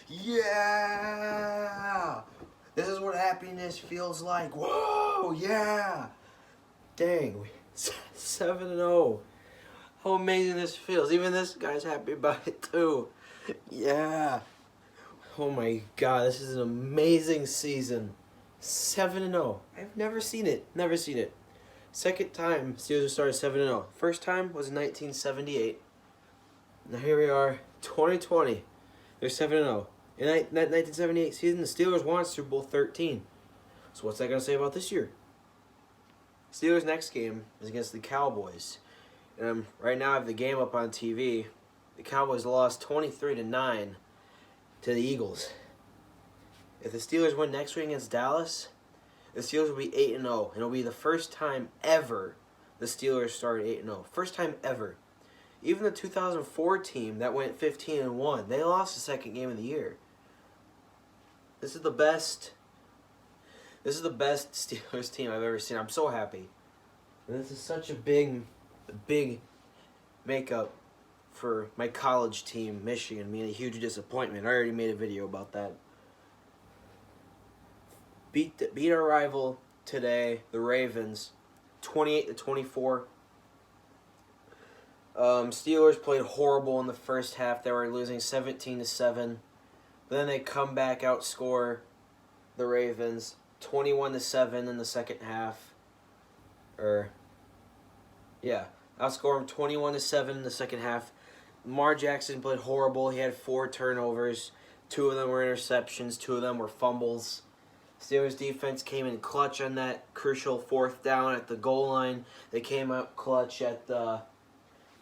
Yeah! This is what happiness feels like. Whoa, yeah! Dang, 7-0. How amazing this feels. Even this guy's happy about it too. Yeah. Oh my god, this is an amazing season. 7-0. I've never seen it. Never seen it. Second time Steelers have started 7-0. First time was in 1978. Now here we are, 2020. They're 7-0. In that 1978 season, the Steelers won Super Bowl 13. So what's that going to say about this year? Steelers' next game is against the Cowboys. And right now I have the game up on TV. The Cowboys lost 23-9 to the Eagles. If the Steelers win next week against Dallas, the Steelers will be 8-0. And it'll be the first time ever the Steelers started 8-0. First time ever. Even the 2004 team that went 15-1, they lost the second game of the year. This is the best Steelers team I've ever seen. I'm so happy. And this is such a big makeup for my college team, Michigan, being a huge disappointment. I already made a video about that. Beat our rival today, the Ravens, 28-24. Steelers played horrible in the first half. They were losing 17-7. Then they come back, outscore the Ravens 21-7 in the second half. Outscore them 21-7 in the second half. Lamar Jackson played horrible. He had 4 turnovers. 2 of them were interceptions. 2 of them were fumbles. Steelers defense came in clutch on that crucial 4th down at the goal line. They came out clutch at the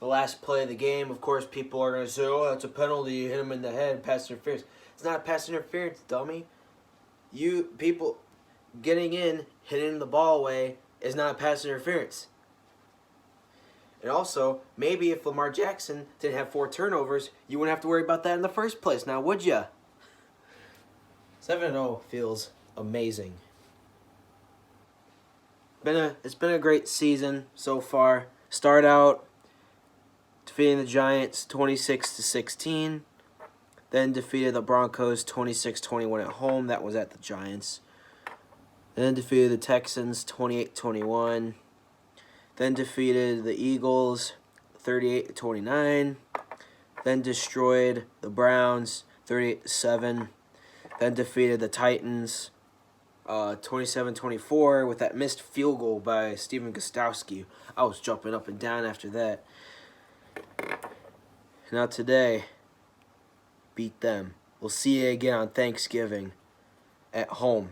last play of the game. Of course, people are going to say, oh, that's a penalty. You hit him in the head, pass interference. It's not pass interference, dummy. You people getting in, hitting the ball away is not pass interference. And also, maybe if Lamar Jackson didn't have 4 turnovers, you wouldn't have to worry about that in the first place. Now, would ya? 7-0 feels amazing. It's been a great season so far. Start out defeating the Giants 26-16. Then defeated the Broncos 26-21 at home. That was at the Giants. Then defeated the Texans 28-21. Then defeated the Eagles 38-29. Then destroyed the Browns 38-7. Then defeated the Titans 27-24 with that missed field goal by Steven Gostkowski. I was jumping up and down after that. Now today, beat them. We'll see you again on Thanksgiving at home.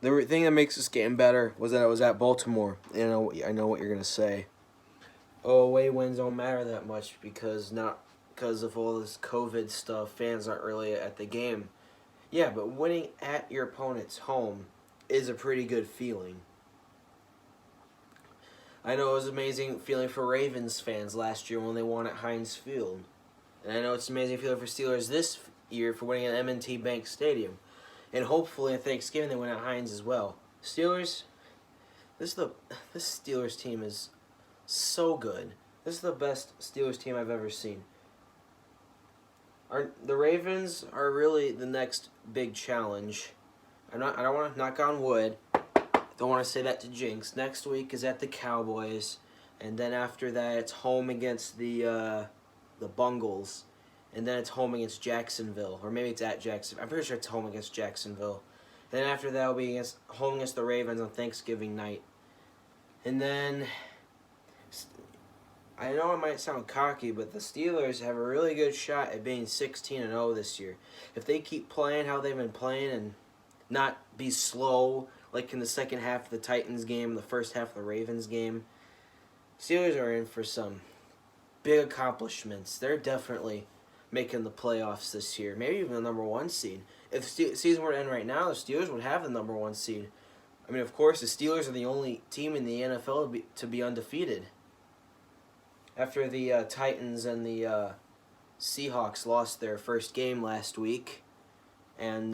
The thing that makes this game better was that it was at Baltimore. I know what you're gonna say. Oh, away wins don't matter that much because of all this COVID stuff. Fans aren't really at the game. Yeah, but winning at your opponent's home is a pretty good feeling. I know it was an amazing feeling for Ravens fans last year when they won at Heinz Field. And I know it's an amazing feeling for Steelers this year for winning at M&T Bank Stadium. And hopefully at Thanksgiving they win at Heinz as well. Steelers, this Steelers team is so good. This is the best Steelers team I've ever seen. The Ravens are really the next big challenge. I don't want to knock on wood. Don't want to say that to jinx. Next week is at the Cowboys, and then after that it's home against the Bungles, and then it's home against Jacksonville, or maybe it's at Jacksonville. I'm pretty sure it's home against Jacksonville. Then after that will be home against the Ravens on Thanksgiving night, and then I know it might sound cocky, but the Steelers have a really good shot at being 16-0 this year. If they keep playing how they've been playing and not be slow like in the second half of the Titans game, the first half of the Ravens game, Steelers are in for some big accomplishments. They're definitely making the playoffs this year, maybe even the number 1 seed. If the season were to end right now, the Steelers would have the number 1 seed. I mean, of course, the Steelers are the only team in the NFL to be undefeated. After the Titans and the Seahawks lost their first game last week, and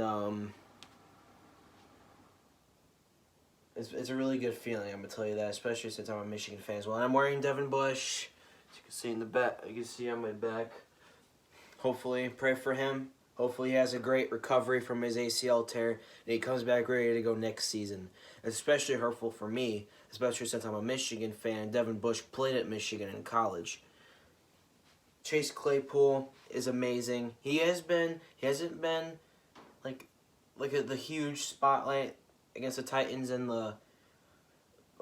it's a really good feeling, I'm going to tell you that, especially since I'm a Michigan fan as well. I'm wearing Devin Bush, as you can see in the back, you can see on my back. Hopefully, pray for him. Hopefully he has a great recovery from his ACL tear and he comes back ready to go next season. It's especially hurtful for me, especially since I'm a Michigan fan. Devin Bush played at Michigan in college. Chase Claypool is amazing. He hasn't been like the huge spotlight against the Titans and the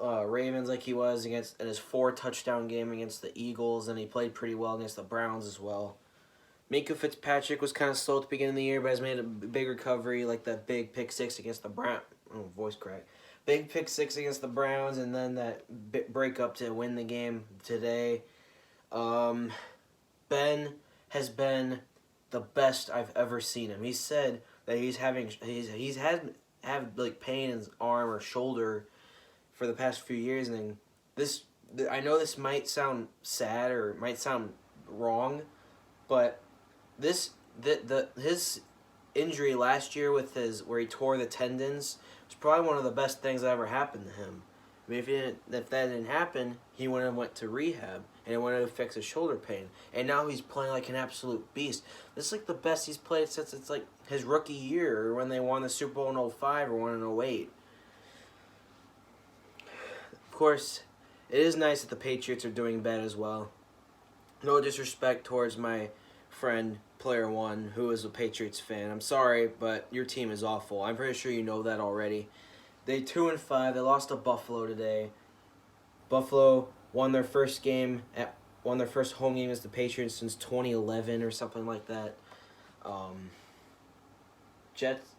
Ravens like he was against in his 4-touchdown game against the Eagles, and he played pretty well against the Browns as well. Mika Fitzpatrick was kind of slow at the beginning of the year, but has made a big recovery, like that big pick six against the Browns. Oh, voice crack. Big pick six against the Browns, and then that breakup to win the game today. Ben has been the best I've ever seen him. He said that he's had like pain in his arm or shoulder for the past few years, and I know this might sound sad or might sound wrong, but his injury last year with where he tore the tendons was probably one of the best things that ever happened to him. I mean, if that didn't happen, he wouldn't have went to rehab and it wouldn't have fixed his shoulder pain. And now he's playing like an absolute beast. This is like the best he's played since it's like his rookie year, or when they won the Super Bowl in 2005 or won in 2008. Of course, it is nice that the Patriots are doing bad as well. No disrespect towards my friend Player One, who is a Patriots fan. I'm sorry, but your team is awful. I'm pretty sure you know that already. They 2-5. They lost to Buffalo today. Buffalo won their first home game as the Patriots since 2011 or something like that.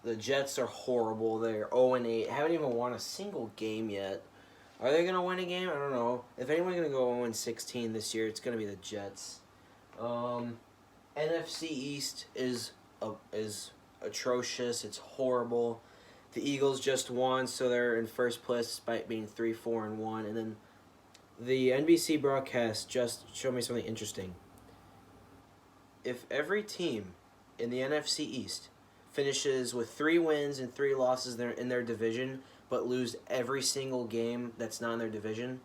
The Jets are horrible. They're 0-8. Haven't even won a single game yet. Are they gonna win a game? I don't know. If anyone's gonna go 0-16 this year, it's gonna be the Jets. NFC East is atrocious. It's horrible. The Eagles just won, so they're in first place despite being 3-4-1. And then the NBC broadcast just showed me something interesting. If every team in the NFC East finishes with 3 wins and 3 losses in their division, but lose every single game that's not in their division,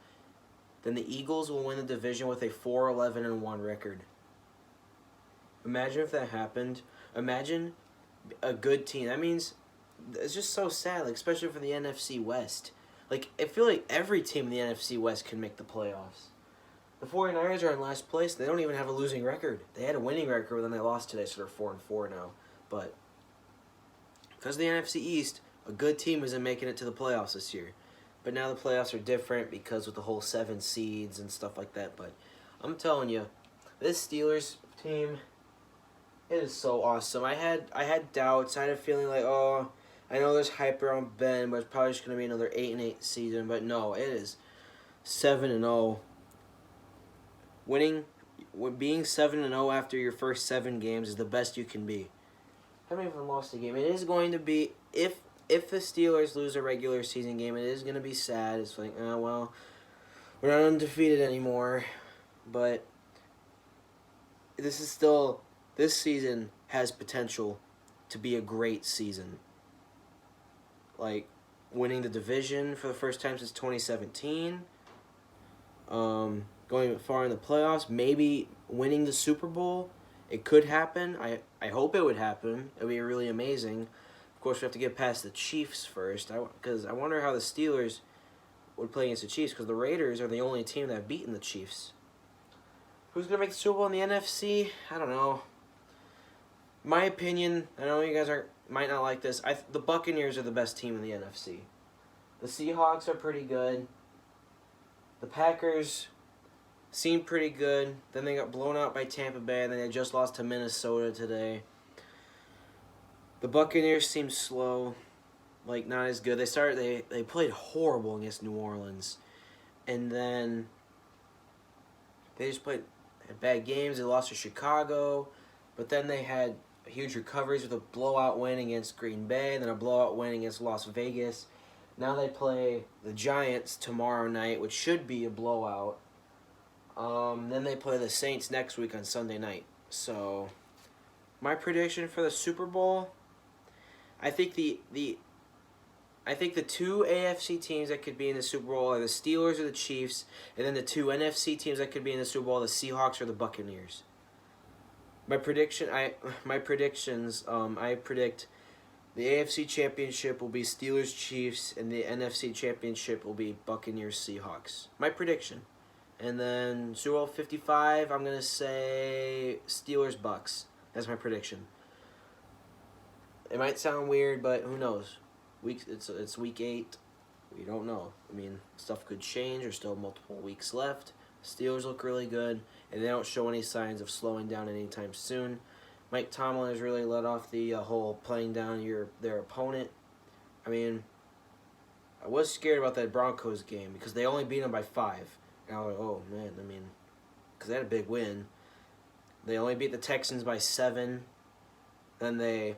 then the Eagles will win the division with a 4-11-1 record. Imagine if that happened. Imagine a good team. That means it's just so sad, like, especially for the NFC West. Like, I feel like every team in the NFC West can make the playoffs. The 49ers are in last place. They don't even have a losing record. They had a winning record, but then they lost today, so they're 4-4 now. But because of the NFC East, a good team isn't making it to the playoffs this year. But now the playoffs are different because with the whole 7 seeds and stuff like that. But I'm telling you, this Steelers team, it is so awesome. I had doubts. I had a feeling like, oh, I know there's hype around Ben, but it's probably just going to be another 8-8 season. But no, it is 7-0. Being 7-0 after your first 7 games is the best you can be. I haven't even lost a game. It is going to be, if the Steelers lose a regular season game, it is going to be sad. It's like, oh, well, we're not undefeated anymore. But this season has potential to be a great season. Like, winning the division for the first time since 2017. Going far in the playoffs. Maybe winning the Super Bowl. It could happen. I hope it would happen. It would be really amazing. Of course, we have to get past the Chiefs first. Because I wonder how the Steelers would play against the Chiefs. Because the Raiders are the only team that have beaten the Chiefs. Who's going to make the Super Bowl in the NFC? I don't know. My opinion, I know you guys might not like this. The Buccaneers are the best team in the NFC. The Seahawks are pretty good. The Packers seem pretty good. Then they got blown out by Tampa Bay, and then they just lost to Minnesota today. The Buccaneers seem slow, like not as good. They played horrible against New Orleans, and then they just had bad games. They lost to Chicago, but then they had huge recoveries with a blowout win against Green Bay, then a blowout win against Las Vegas. Now they play the Giants tomorrow night, which should be a blowout. Then they play the Saints next week on Sunday night. So, my prediction for the Super Bowl, I think the 2 AFC teams that could be in the Super Bowl are the Steelers or the Chiefs, and then the 2 NFC teams that could be in the Super Bowl are the Seahawks or the Buccaneers. My predictions. I predict the AFC Championship will be Steelers Chiefs, and the NFC Championship will be Buccaneers Seahawks. My prediction. And then Super Bowl 55, I'm gonna say Steelers Bucks. That's my prediction. It might sound weird, but who knows? It's week 8. We don't know. I mean, stuff could change. There's still multiple weeks left. Steelers look really good, and they don't show any signs of slowing down anytime soon. Mike Tomlin has really let off the whole playing down their opponent. I mean, I was scared about that Broncos game because they only beat them by 5. And I was like, oh man, I mean, because they had a big win. They only beat the Texans by 7. Then they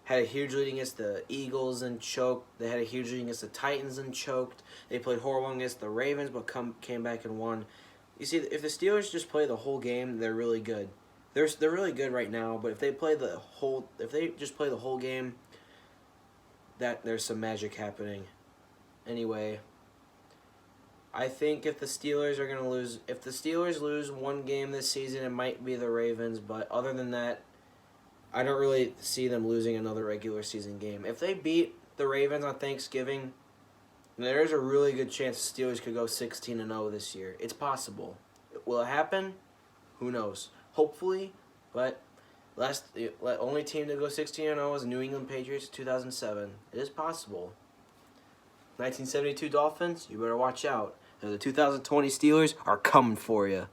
had a huge lead against the Eagles and choked. They had a huge lead against the Titans and choked. They played horrible against the Ravens, but came back and won. You see, if the Steelers just play the whole game, they're really good. They're really good right now, but if they just play the whole game, that there's some magic happening. Anyway, I think if the Steelers lose one game this season, it might be the Ravens, but other than that, I don't really see them losing another regular season game. If they beat the Ravens on Thanksgiving, there's a really good chance the Steelers could go 16-0 this year. It's possible. Will it happen? Who knows? Hopefully, but only team to go 16-0 was the New England Patriots in 2007. It is possible. 1972 Dolphins, you better watch out. The 2020 Steelers are coming for you.